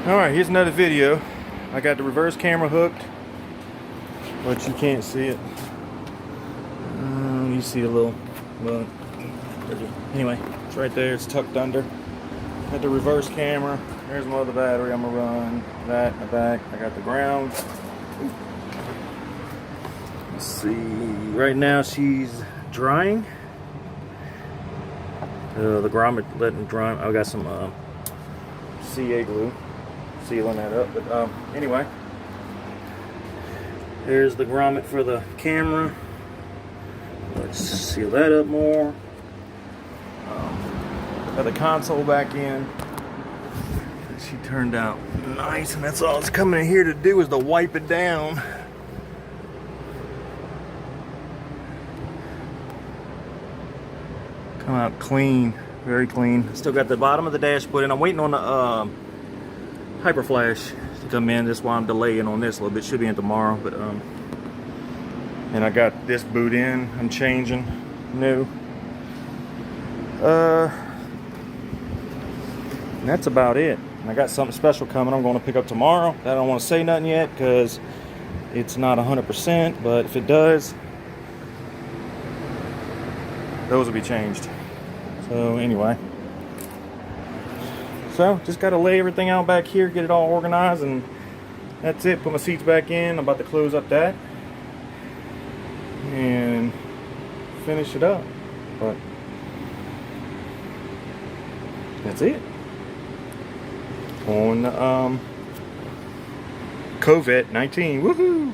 Alright, here's another video. I got the reverse camera hooked, but you can't see it. You see a little, well, anyway, it's right there, it's tucked under. Got the reverse camera. There's my other battery I'm gonna run. That in the back. I got the ground. Let's see, right now she's drying. The grommet letting dry. I got some CA glue sealing that up, but anyway, there's the grommet for the camera. Let's seal that up more. Got the console back in. She turned out nice, and that's all it's coming in here to do is to wipe it down. Come out clean, very clean. Still got the bottom of the dash put in. I'm waiting on the hyper flash to come in. That's why I'm delaying on this a little bit. Should be in tomorrow, but and I got this boot in. I'm changing new. And that's about it. And I got something special coming I'm going to pick up tomorrow. I don't want to say nothing yet because it's not 100%, but if it does, those will be changed. So anyway, so just got to lay everything out back here, get it all organized, and that's it. Put my seats back in. I'm about to close up that and finish it up, but that's it on Covet-19. Woohoo!